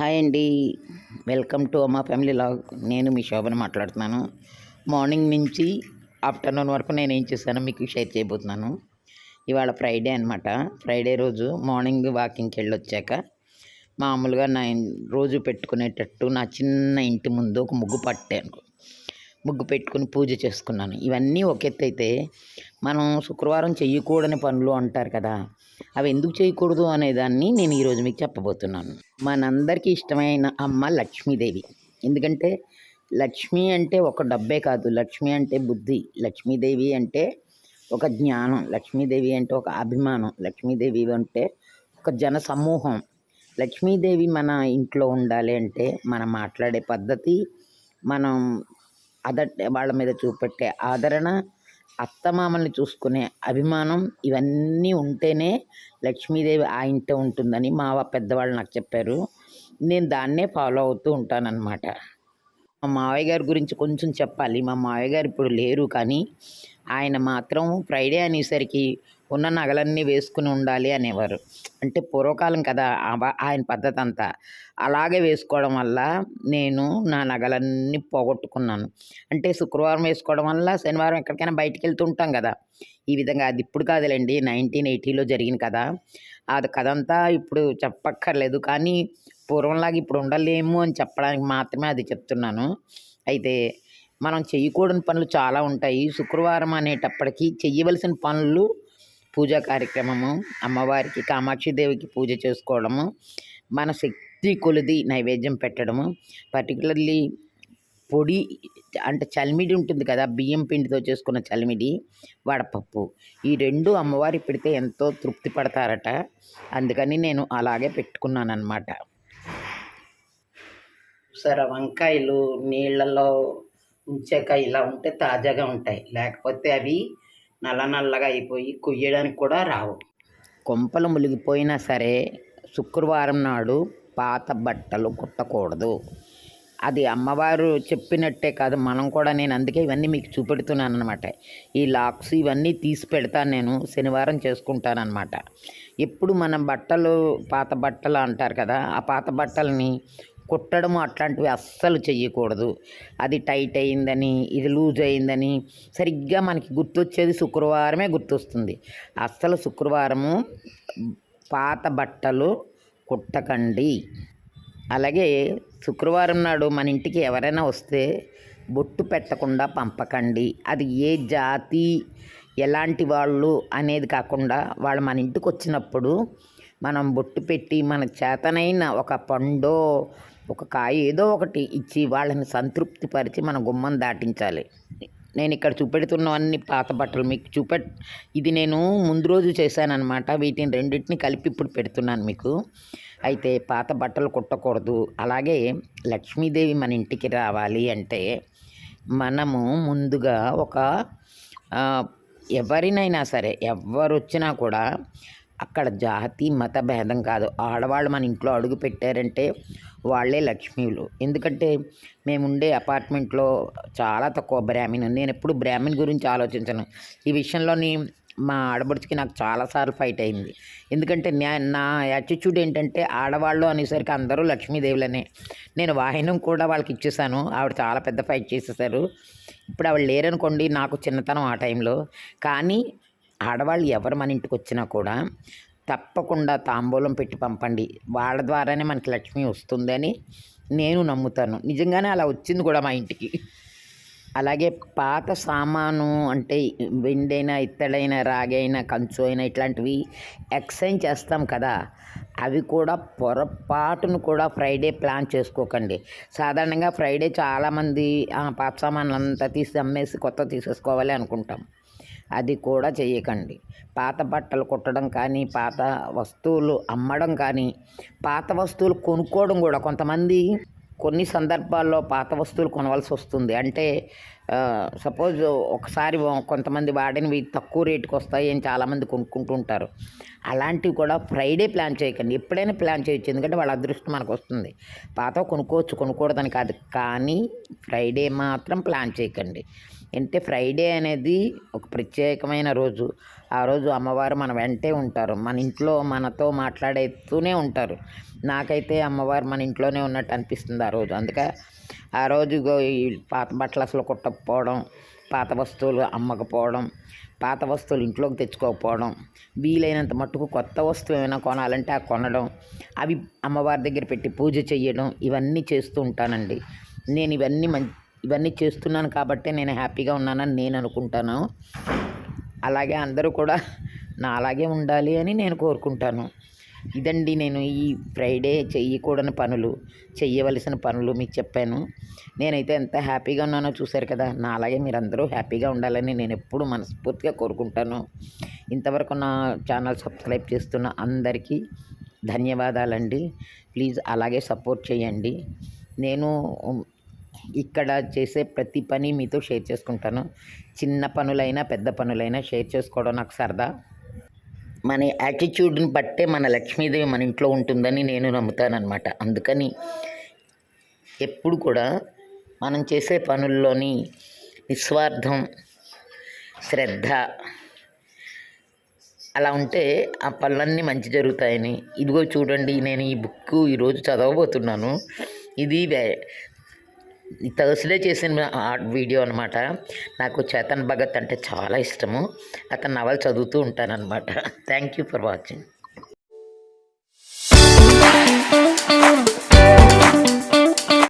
Hi అండి. Welcome to అమ్మా family log. నేను మీ శోభను మాట్లాడుతున్నాను. మార్నింగ్ నుంచి ఆఫ్టర్నూన్ వరకు నేను ఏం చేశానో మీకు షేర్ చేయబోతున్నాను. ఇవాళ ఫ్రైడే అనమాట. ఫ్రైడే రోజు మార్నింగ్ వాకింగ్కి వెళ్ళొచ్చాక మామూలుగా రోజు పెట్టుకునేటట్టు నా చిన్న ఇంటి ముందు ఒక ముగ్గు పట్టాను. ముగ్గు పెట్టుకుని పూజ చేసుకున్నాను. ఇవన్నీ ఒక ఎత్తు అయితే, మనం శుక్రవారం చేయకూడని పనులు అంటారు కదా, అవి ఎందుకు చేయకూడదు అనేదాన్ని నేను ఈరోజు మీకు చెప్పబోతున్నాను. మనందరికీ ఇష్టమైన అమ్మ లక్ష్మీదేవి. ఎందుకంటే లక్ష్మి అంటే ఒక డబ్బే కాదు, లక్ష్మి అంటే బుద్ధి, లక్ష్మీదేవి అంటే ఒక జ్ఞానం, లక్ష్మీదేవి అంటే ఒక అభిమానం, లక్ష్మీదేవి అంటే ఒక జన సమూహం. లక్ష్మీదేవి మన ఇంట్లో ఉండాలి అంటే మనం మాట్లాడే పద్ధతి, మనం వాళ్ళ మీద చూపెట్టే ఆదరణ, అత్తమామల్ని చూసుకునే అభిమానం, ఇవన్నీ ఉంటేనే లక్ష్మీదేవి ఆ ఇంట్లో ఉంటుందని మా పెద్దవాళ్ళు నాకు చెప్పారు. నేను దాన్నే ఫాలో అవుతూ ఉంటానన్నమాట. మా మావయ్య గారి గురించి కొంచెం చెప్పాలి. మా మావయ్య గారు ఇప్పుడు లేరు, కానీ ఆయన మాత్రం ఫ్రైడే అనేసరికి ఉన్న నగలన్నీ వేసుకుని ఉండాలి అనేవారు. అంటే పూర్వకాలం కదా ఆయన పద్ధతి అంతా. అలాగే వేసుకోవడం వల్ల నేను నా నగలన్నీ పోగొట్టుకున్నాను. అంటే శుక్రవారం వేసుకోవడం వల్ల శనివారం ఎక్కడికైనా బయటికి వెళ్తూ ఉంటాం కదా, ఈ విధంగా. అది ఇప్పుడు కాదులేండి, 1980లో జరిగింది కదా. అది కథంతా ఇప్పుడు చెప్పక్కర్లేదు, కానీ పూర్వంలాగా ఇప్పుడు ఉండలేము అని చెప్పడానికి మాత్రమే అది చెప్తున్నాను. అయితే మనం చేయకూడని పనులు చాలా ఉంటాయి. శుక్రవారం అనేటప్పటికీ చెయ్యవలసిన పనులు: పూజా కార్యక్రమము, అమ్మవారికి కామాక్షిదేవికి పూజ చేసుకోవడము, మన శక్తి కొలిది నైవేద్యం పెట్టడము, పర్టికులర్లీ పొడి అంటే చలిమిడి ఉంటుంది కదా, బియ్యం పిండితో చేసుకున్న చలిమిడి, వడపప్పు, ఈ రెండు అమ్మవారి పెడితే ఎంతో తృప్తి పడతారట. అందుకని నేను అలాగే పెట్టుకున్నానమాట. సరే, వంకాయలు నీళ్ళలో ఉంచాక ఇలా ఉంటే తాజాగా ఉంటాయి, లేకపోతే అవి నల్లగా అయిపోయి కొయ్యడానికి కూడా రావు. కొంపలు మునిగిపోయినా సరే శుక్రవారం నాడు పాత బట్టలు కుట్టకూడదు. అది అమ్మవారు చెప్పినట్టే కాదు, మనం కూడా. నేను అందుకే ఇవన్నీ మీకు చూపెడుతున్నాను అనమాట. ఈ లాక్స్ ఇవన్నీ తీసి పెడతాను, నేను శనివారం చేసుకుంటానమాట. ఎప్పుడు మన బట్టలు పాత బట్టలు అంటారు కదా, ఆ పాత బట్టలని కుట్టడము అట్లాంటివి అస్సలు చెయ్యకూడదు. అది టైట్ అయిందని, ఇది లూజ్ అయిందని సరిగ్గా మనకి గుర్తొచ్చేది శుక్రవారమే గుర్తొస్తుంది. అస్సలు శుక్రవారము పాత బట్టలు కుట్టకండి. అలాగే శుక్రవారం నాడు మన ఇంటికి ఎవరైనా వస్తే బొట్టు పెట్టకుండా పంపకండి. అది ఏ జాతి, ఎలాంటి వాళ్ళు అనేది కాకుండా, వాళ్ళు మన ఇంటికి వచ్చినప్పుడు మనం బొట్టు పెట్టి మన చేతనైన ఒక పండో ఒక కాయ ఏదో ఒకటి ఇచ్చి వాళ్ళని సంతృప్తిపరిచి మన గుమ్మం దాటించాలి. నేను ఇక్కడ చూపెడుతున్నవన్నీ పాత బట్టలు మీకు ఇది నేను ముందు రోజు చేశానన్నమాట. వీటిని రెండింటిని కలిపి ఇప్పుడు పెడుతున్నాను మీకు. అయితే పాత బట్టలు కుట్టకూడదు. అలాగే లక్ష్మీదేవి మన ఇంటికి రావాలి అంటే మనము ముందుగా ఎవరినైనా సరే, ఎవరు వచ్చినా కూడా అక్కడ జాతి మత భేదం కాదు, ఆడవాళ్ళు మన ఇంట్లో అడుగు పెట్టారంటే వాళ్ళే లక్ష్మీలు. ఎందుకంటే మేముండే అపార్ట్మెంట్లో చాలా తక్కువ బ్రాహ్మణ్. నేను ఎప్పుడు బ్రాహ్మణ్ గురించి ఆలోచించను. ఈ విషయంలోని మా ఆడబడుచుకి నాకు చాలాసార్లు ఫైట్ అయింది. ఎందుకంటే నా యాటిట్యూడ్ ఏంటంటే, ఆడవాళ్ళు అనేసరికి అందరూ లక్ష్మీదేవులనే. నేను వాహనం కూడా వాళ్ళకి ఇచ్చేసాను. ఆవిడ చాలా పెద్ద ఫైట్ చేసేసారు. ఇప్పుడు ఆవిడ లేరనుకోండి, నాకు చిన్నతనం ఆ టైంలో. కానీ ఆడవాళ్ళు ఎవరు మన ఇంటికి వచ్చినా కూడా తప్పకుండా తాంబూలం పెట్టి పంపండి. వాళ్ళ ద్వారానే మనకి లక్ష్మి వస్తుందని నేను నమ్ముతాను. నిజంగానే అలా వచ్చింది కూడా మా ఇంటికి. అలాగే పాత సామాను అంటే వెండైనా, ఇత్తడైనా, రాగైనా, కంచు అయినా ఇట్లాంటివి ఎక్స్చేంజ్ చేస్తాం కదా, అవి కూడా పొరపాటును కూడా ఫ్రైడే ప్లాన్ చేసుకోకండి. సాధారణంగా ఫ్రైడే చాలామంది పాత సామాన్లు అంతా తీసి అమ్మేసి కొత్త తీసేసుకోవాలి అనుకుంటాం. అది కూడా చేయకండి. పాత బట్టలు కుట్టడం కానీ, పాత వస్తువులు అమ్మడం కానీ, పాత వస్తువులు కొనుక్కోవడం కూడా. కొంతమంది కొన్ని సందర్భాల్లో పాత వస్తువులు కొనవలసి వస్తుంది. అంటే సపోజ్ ఒకసారి కొంతమంది వాడినవి తక్కువ రేటుకి వస్తాయి అని చాలామంది కొనుక్కుంటూ ఉంటారు. అలాంటివి కూడా ఫ్రైడే ప్లాన్ చేయకండి. ఎప్పుడైనా ప్లాన్ చేయొచ్చు, ఎందుకంటే వాళ్ళ అదృష్టం మనకు వస్తుంది. పాత కొనుక్కోవచ్చు, కొనుక్కోవద్దని కాదు, కానీ ఫ్రైడే మాత్రం ప్లాన్ చేయకండి. అంటే ఫ్రైడే అనేది ఒక ప్రత్యేకమైన రోజు. ఆ రోజు అమ్మవారు మన వెంటే ఉంటారు. మన ఇంట్లో మనతో మాట్లాడేస్తూనే ఉంటారు. నాకైతే అమ్మవారు మన ఇంట్లోనే ఉన్నట్టు అనిపిస్తుంది ఆ రోజు. అందుకే ఆ రోజు ఈ పాత బట్టలు అసలు కుట్టకపోవడం, పాత వస్తువులు అమ్మకపోవడం, పాత వస్తువులు ఇంట్లోకి తెచ్చుకోకపోవడం, వీలైనంత మట్టుకు కొత్త వస్తువు ఏమైనా కొనాలంటే ఆ కొనడం, అవి అమ్మవారి దగ్గర పెట్టి పూజ చెయ్యడం, ఇవన్నీ చేస్తూ ఉంటానండి. నేను ఇవన్నీ చేస్తున్నాను కాబట్టే నేను హ్యాపీగా ఉన్నానని నేను అనుకుంటాను. అలాగే అందరూ కూడా నా అలాగే ఉండాలి అని నేను కోరుకుంటాను. ఇదండి నేను ఈ ఫ్రైడే చెయ్యవలసిన పనులు మీకు చెప్పాను. నేనైతే ఎంత హ్యాపీగా ఉన్నానో చూశారు కదా. నా అలాగే మీరందరూ హ్యాపీగా ఉండాలని నేను ఎప్పుడూ మనస్ఫూర్తిగా కోరుకుంటాను. ఇంతవరకు నా ఛానల్ సబ్స్క్రైబ్ చేస్తున్న అందరికీ ధన్యవాదాలండి. ప్లీజ్ అలాగే సపోర్ట్ చేయండి. నేను ఇక్కడ చేసే ప్రతి పని మీతో షేర్ చేసుకుంటాను. చిన్న పనులైనా పెద్ద పనులైనా షేర్ చేసుకోవడం నాకు సరదా. మన యాటిట్యూడ్ని బట్టే మన లక్ష్మీదేవి మన ఇంట్లో ఉంటుందని నేను నమ్ముతానన్నమాట. అందుకని ఎప్పుడు కూడా మనం చేసే పనుల్లోని నిస్వార్థం, శ్రద్ధ అలా ఉంటే ఆ పనులన్నీ మంచి జరుగుతాయని. ఇదిగో చూడండి, నేను ఈ బుక్ ఈరోజు చదవబోతున్నాను. ఇది థర్స్డే చేసిన వీడియో అనమాట. నాకు చేతన్ భగత్ అంటే చాలా ఇష్టము. అతని నవల చదువుతూ ఉంటానన్నమాట. Thank you for watching.